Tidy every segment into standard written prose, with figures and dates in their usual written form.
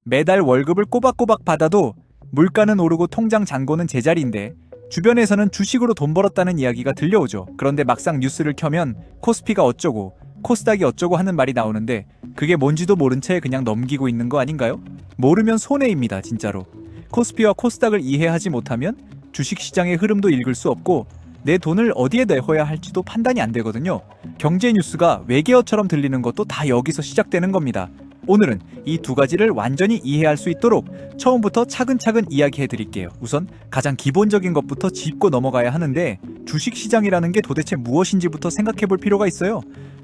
매달 월급을 꼬박꼬박 받아도 물가는 오르고 통장 잔고는 제자리인데 주변에서는 주식으로 돈 벌었다는 이야기가 들려오죠. 그런데 막상 뉴스를 켜면 코스피가 어쩌고 코스닥이 어쩌고 하는 말이 나오는데 그게 뭔지도 모른 채 그냥 넘기고 있는 거 아닌가요? 모르면 손해입니다, 진짜로. 코스피와 코스닥을 이해하지 못하면 주식시장의 흐름도 읽을 수 없고 내 돈을 어디에 넣어야 할지도 판단이 안 되거든요. 경제 뉴스가 외계어처럼 들리는 것도 다 여기서 시작되는 겁니다. 오늘은 이 두 가지를 완전히 이해할 수 있도록 처음부터 차근차근 이야기해 드릴게요. 우선 가장 기본적인 것부터 짚고 넘어가야 하는데 주식시장이라는 게 도대체 무엇인지부터 생각해 볼 필요가 있어요.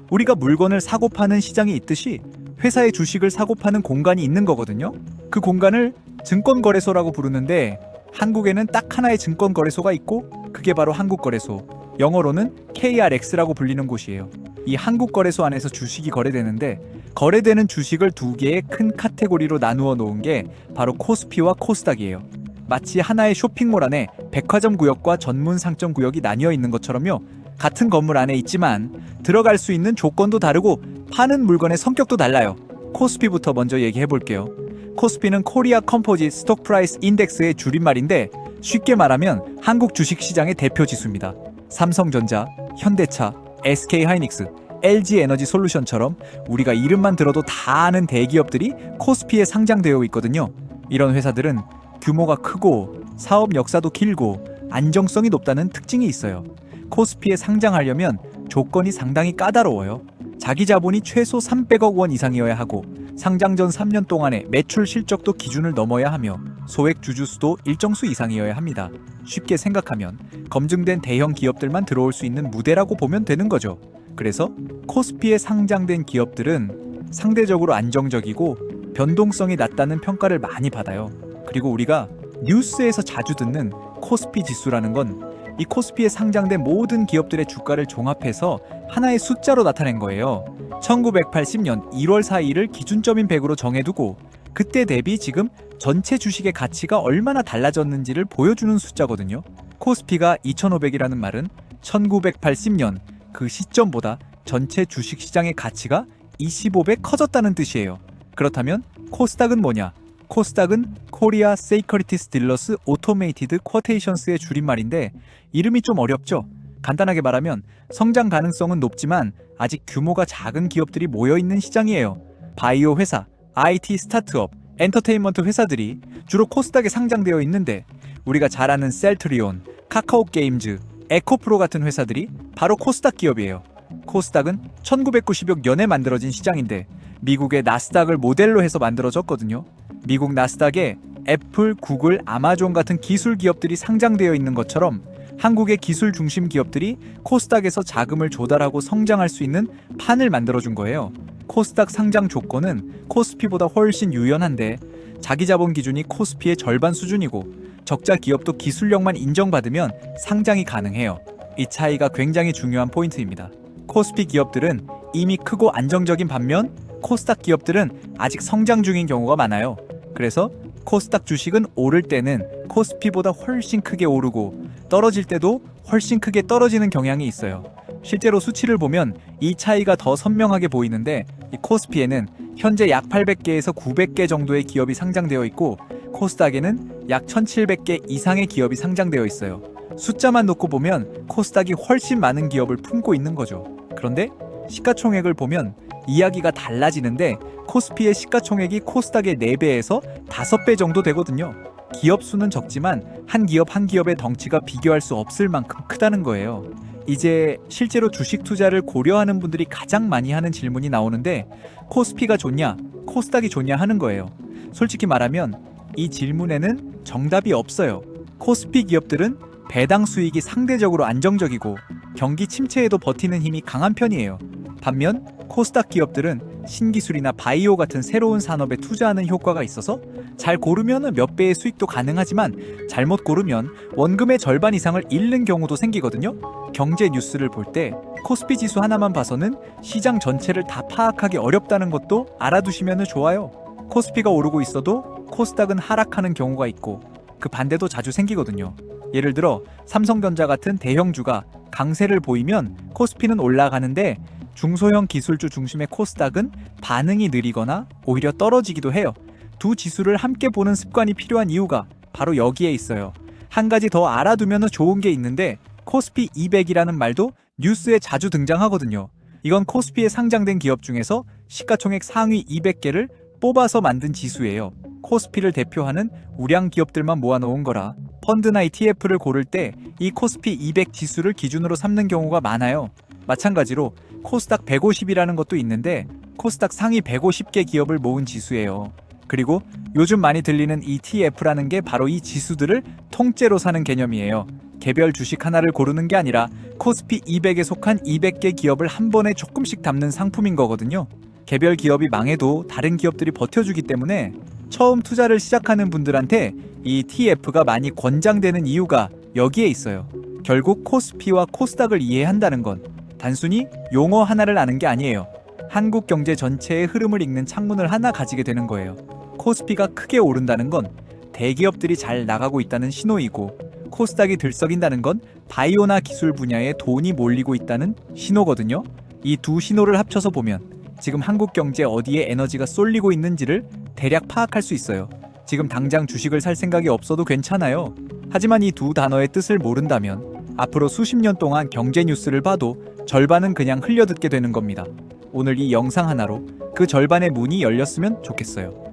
우리가 물건을 사고 파는 시장이 있듯이 회사의 주식을 사고 파는 공간이 있는 거거든요. 그 공간을 증권거래소라고 부르는데 한국에는 딱 하나의 증권거래소가 있고 그게 바로 한국거래소, 영어로는 KRX라고 불리는 곳이에요. 이 한국거래소 안에서 주식이 거래되는데 거래되는 주식을 두 개의 큰 카테고리로 나누어 놓은 게 바로 코스피와 코스닥이에요. 마치 하나의 쇼핑몰 안에 백화점 구역과 전문 상점 구역이 나뉘어 있는 것처럼요. 같은 건물 안에 있지만 들어갈 수 있는 조건도 다르고 파는 물건의 성격도 달라요. 코스피부터 먼저 얘기해 볼게요. 코스피는 코리아 컴포짓 스톡 프라이스 인덱스의 줄임말인데 쉽게 말하면 한국 주식시장의 대표 지수입니다. 삼성전자, 현대차, SK하이닉스, LG에너지 솔루션처럼 우리가 이름만 들어도 다 아는 대기업들이 코스피에 상장되어 있거든요. 이런 회사들은 규모가 크고 사업 역사도 길고 안정성이 높다는 특징이 있어요. 코스피에 상장하려면 조건이 상당히 까다로워요. 자기 자본이 최소 300억 원 이상이어야 하고 상장 전 3년 동안의 매출 실적도 기준을 넘어야 하며 소액 주주수도 일정 수 이상이어야 합니다. 쉽게 생각하면 검증된 대형 기업들만 들어올 수 있는 무대라고 보면 되는 거죠. 그래서 코스피에 상장된 기업들은 상대적으로 안정적이고 변동성이 낮다는 평가를 많이 받아요. 그리고 우리가 뉴스에서 자주 듣는 코스피 지수라는 건 이 코스피에 상장된 모든 기업들의 주가를 종합해서 하나의 숫자로 나타낸 거예요. 1980년 1월 4일을 기준점인 100으로 정해두고 그때 대비 지금 전체 주식의 가치가 얼마나 달라졌는지를 보여주는 숫자거든요. 코스피가 2500이라는 말은 1980년 그 시점보다 전체 주식시장의 가치가 25배 커졌다는 뜻이에요. 그렇다면 코스닥은 뭐냐? 코스닥은 코리아 세이커리티스 딜러스 오토메이티드 쿼테이션스의 줄임말인데 이름이 좀 어렵죠? 간단하게 말하면 성장 가능성은 높지만 아직 규모가 작은 기업들이 모여있는 시장이에요. 바이오 회사, IT 스타트업, 엔터테인먼트 회사들이 주로 코스닥에 상장되어 있는데 우리가 잘 아는 셀트리온, 카카오 게임즈, 에코프로 같은 회사들이 바로 코스닥 기업이에요. 코스닥은 1990년에 만들어진 시장인데 미국의 나스닥을 모델로 해서 만들어졌거든요. 미국 나스닥에 애플, 구글, 아마존 같은 기술 기업들이 상장되어 있는 것처럼 한국의 기술 중심 기업들이 코스닥에서 자금을 조달하고 성장할 수 있는 판을 만들어준 거예요. 코스닥 상장 조건은 코스피보다 훨씬 유연한데 자기 자본 기준이 코스피의 절반 수준이고 적자 기업도 기술력만 인정받으면 상장이 가능해요. 이 차이가 굉장히 중요한 포인트입니다. 코스피 기업들은 이미 크고 안정적인 반면 코스닥 기업들은 아직 성장 중인 경우가 많아요. 그래서 코스닥 주식은 오를 때는 코스피보다 훨씬 크게 오르고 떨어질 때도 훨씬 크게 떨어지는 경향이 있어요. 실제로 수치를 보면 이 차이가 더 선명하게 보이는데 이 코스피에는 현재 약 800개에서 900개 정도의 기업이 상장되어 있고 코스닥에는 약 1700개 이상의 기업이 상장되어 있어요. 숫자만 놓고 보면 코스닥이 훨씬 많은 기업을 품고 있는 거죠. 그런데 시가총액을 보면 이야기가 달라지는데 코스피의 시가총액이 코스닥의 4배에서 5배 정도 되거든요. 기업 수는 적지만 한 기업 한 기업의 덩치가 비교할 수 없을 만큼 크다는 거예요. 이제 실제로 주식 투자를 고려하는 분들이 가장 많이 하는 질문이 나오는데 코스피가 좋냐, 코스닥이 좋냐 하는 거예요. 솔직히 말하면 이 질문에는 정답이 없어요. 코스피 기업들은 배당 수익이 상대적으로 안정적이고 경기 침체에도 버티는 힘이 강한 편이에요. 반면 코스닥 기업들은 신기술이나 바이오 같은 새로운 산업에 투자하는 효과가 있어서 잘 고르면 몇 배의 수익도 가능하지만 잘못 고르면 원금의 절반 이상을 잃는 경우도 생기거든요. 경제 뉴스를 볼 때 코스피 지수 하나만 봐서는 시장 전체를 다 파악하기 어렵다는 것도 알아두시면 좋아요. 코스피가 오르고 있어도 코스닥은 하락하는 경우가 있고 그 반대도 자주 생기거든요. 예를 들어 삼성전자 같은 대형주가 강세를 보이면 코스피는 올라가는데 중소형 기술주 중심의 코스닥은 반응이 느리거나 오히려 떨어지기도 해요. 두 지수를 함께 보는 습관이 필요한 이유가 바로 여기에 있어요. 한 가지 더 알아두면 좋은 게 있는데 코스피 200이라는 말도 뉴스에 자주 등장하거든요. 이건 코스피에 상장된 기업 중에서 시가총액 상위 200개를 뽑아서 만든 지수예요. 코스피를 대표하는 우량 기업들만 모아놓은 거라 펀드나 ETF를 고를 때 이 코스피 200 지수를 기준으로 삼는 경우가 많아요. 마찬가지로 코스닥 150이라는 것도 있는데 코스닥 상위 150개 기업을 모은 지수예요. 그리고 요즘 많이 들리는 ETF라는 게 바로 이 지수들을 통째로 사는 개념이에요. 개별 주식 하나를 고르는 게 아니라 코스피 200에 속한 200개 기업을 한 번에 조금씩 담는 상품인 거거든요. 개별 기업이 망해도 다른 기업들이 버텨주기 때문에 처음 투자를 시작하는 분들한테 이 ETF가 많이 권장되는 이유가 여기에 있어요. 결국 코스피와 코스닥을 이해한다는 건 단순히 용어 하나를 아는 게 아니에요. 한국 경제 전체의 흐름을 읽는 창문을 하나 가지게 되는 거예요. 코스피가 크게 오른다는 건 대기업들이 잘 나가고 있다는 신호이고 코스닥이 들썩인다는 건 바이오나 기술 분야에 돈이 몰리고 있다는 신호거든요. 이 두 신호를 합쳐서 보면 지금 한국 경제 어디에 에너지가 쏠리고 있는지를 대략 파악할 수 있어요. 지금 당장 주식을 살 생각이 없어도 괜찮아요. 하지만 이 두 단어의 뜻을 모른다면 앞으로 수십 년 동안 경제 뉴스를 봐도 절반은 그냥 흘려듣게 되는 겁니다. 오늘 이 영상 하나로 그 절반의 문이 열렸으면 좋겠어요.